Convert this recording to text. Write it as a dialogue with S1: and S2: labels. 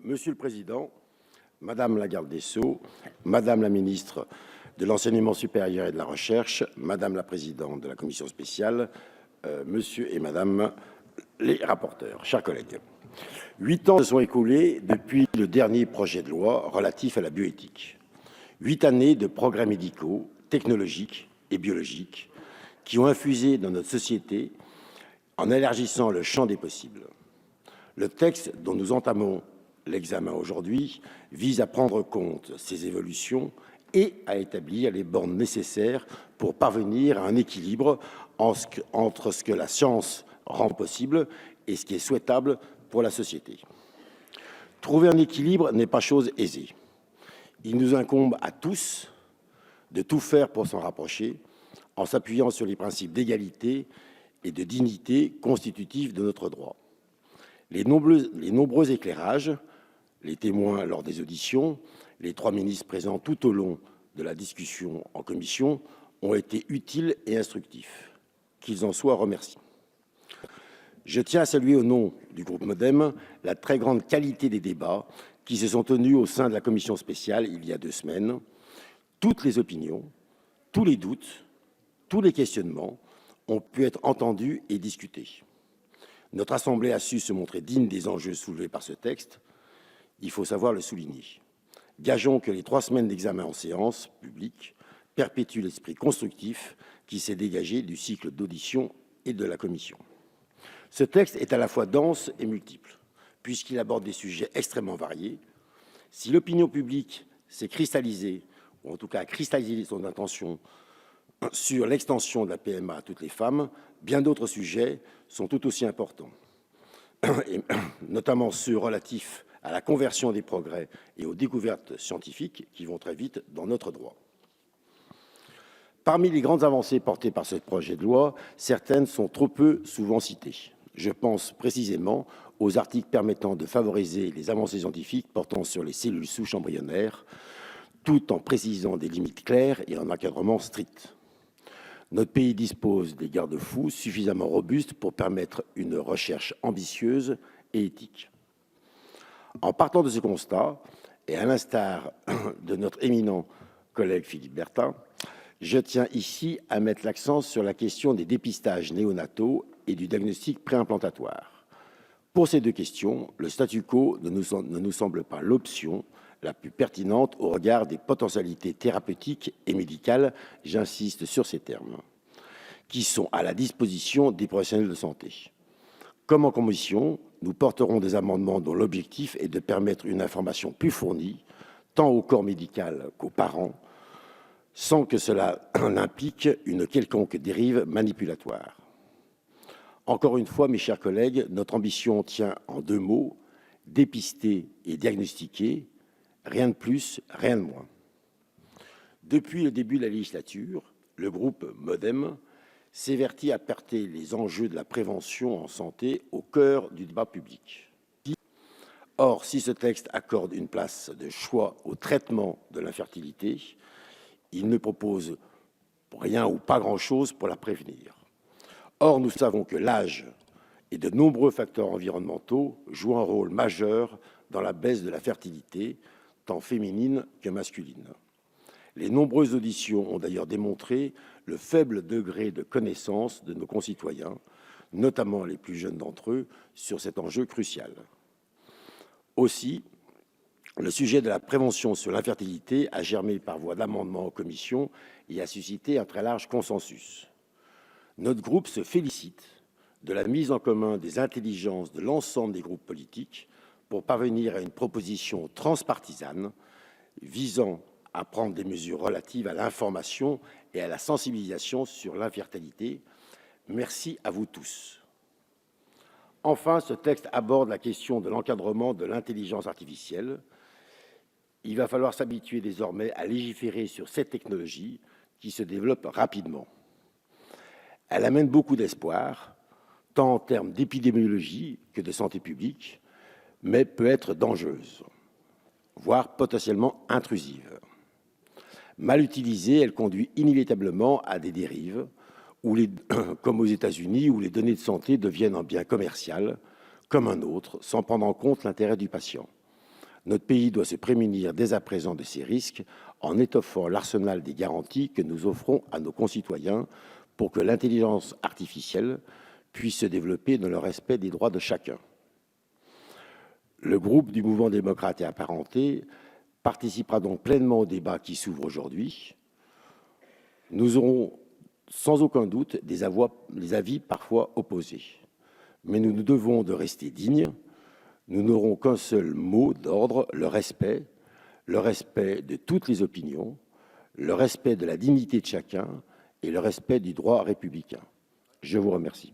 S1: Monsieur le Président, Madame la Garde des Sceaux, Madame la Ministre de l'Enseignement supérieur et de la Recherche, Madame la Présidente de la Commission spéciale, Monsieur et Madame les rapporteurs, chers collègues. 8 ans se sont écoulés depuis le dernier projet de loi relatif à la bioéthique. 8 années de progrès médicaux, technologiques et biologiques qui ont infusé dans notre société en élargissant le champ des possibles. Le texte dont nous entamons l'examen aujourd'hui vise à prendre compte ces évolutions et à établir les bornes nécessaires pour parvenir à un équilibre entre ce que la science rend possible et ce qui est souhaitable pour la société. Trouver un équilibre n'est pas chose aisée. Il nous incombe à tous de tout faire pour s'en rapprocher en s'appuyant sur les principes d'égalité et de dignité constitutifs de notre droit. Les nombreux éclairages, les témoins lors des auditions, les 3 ministres présents tout au long de la discussion en commission ont été utiles et instructifs. Qu'ils en soient remerciés. Je tiens à saluer au nom du groupe MoDem la très grande qualité des débats qui se sont tenus au sein de la commission spéciale il y a 2 semaines. Toutes les opinions, tous les doutes, tous les questionnements ont pu être entendus et discutés. Notre Assemblée a su se montrer digne des enjeux soulevés par ce texte. Il faut savoir le souligner. Gageons que les 3 semaines d'examen en séance publique perpétuent l'esprit constructif qui s'est dégagé du cycle d'audition et de la commission. Ce texte est à la fois dense et multiple, puisqu'il aborde des sujets extrêmement variés. Si l'opinion publique s'est cristallisée, ou en tout cas a cristallisé son intention sur l'extension de la PMA à toutes les femmes, bien d'autres sujets sont tout aussi importants, et notamment ceux relatifs à la conversion des progrès et aux découvertes scientifiques qui vont très vite dans notre droit. Parmi les grandes avancées portées par ce projet de loi, certaines sont trop peu souvent citées. Je pense précisément aux articles permettant de favoriser les avancées scientifiques portant sur les cellules souches embryonnaires, tout en précisant des limites claires et un encadrement strict. Notre pays dispose des garde-fous suffisamment robustes pour permettre une recherche ambitieuse et éthique. En partant de ce constat, et à l'instar de notre éminent collègue Philippe Bertin, je tiens ici à mettre l'accent sur la question des dépistages néonataux et du diagnostic préimplantatoire. Pour ces 2 questions, le statu quo ne nous semble pas l'option la plus pertinente au regard des potentialités thérapeutiques et médicales, j'insiste sur ces termes, qui sont à la disposition des professionnels de santé. Comme en commission, nous porterons des amendements dont l'objectif est de permettre une information plus fournie, tant au corps médical qu'aux parents, sans que cela implique une quelconque dérive manipulatoire. Encore une fois, mes chers collègues, notre ambition tient en 2 mots, dépister et diagnostiquer, rien de plus, rien de moins. Depuis le début de la législature, le groupe MoDem s'évertit à porter les enjeux de la prévention en santé au cœur du débat public. Or, si ce texte accorde une place de choix au traitement de l'infertilité, il ne propose rien ou pas grand-chose pour la prévenir. Or, nous savons que l'âge et de nombreux facteurs environnementaux jouent un rôle majeur dans la baisse de la fertilité, tant féminine que masculine. Les nombreuses auditions ont d'ailleurs démontré le faible degré de connaissance de nos concitoyens, notamment les plus jeunes d'entre eux, sur cet enjeu crucial. Aussi, le sujet de la prévention sur l'infertilité a germé par voie d'amendement en commission et a suscité un très large consensus. Notre groupe se félicite de la mise en commun des intelligences de l'ensemble des groupes politiques pour parvenir à une proposition transpartisane visant à prendre des mesures relatives à l'information et à la sensibilisation sur l'infertilité. Merci à vous tous. Enfin, ce texte aborde la question de l'encadrement de l'intelligence artificielle. Il va falloir s'habituer désormais à légiférer sur cette technologie qui se développe rapidement. Elle amène beaucoup d'espoir, tant en termes d'épidémiologie que de santé publique, mais peut être dangereuse, voire potentiellement intrusive. Mal utilisée, elle conduit inévitablement à des dérives, comme aux États-Unis, où les données de santé deviennent un bien commercial, comme un autre, sans prendre en compte l'intérêt du patient. Notre pays doit se prémunir dès à présent de ces risques en étoffant l'arsenal des garanties que nous offrons à nos concitoyens pour que l'intelligence artificielle puisse se développer dans le respect des droits de chacun. Le groupe du Mouvement démocrate et apparenté participera donc pleinement au débat qui s'ouvre aujourd'hui. Nous aurons sans aucun doute des avis parfois opposés, mais nous nous devons de rester dignes. Nous n'aurons qu'un seul mot d'ordre, le respect de toutes les opinions, le respect de la dignité de chacun et le respect du droit républicain. Je vous remercie.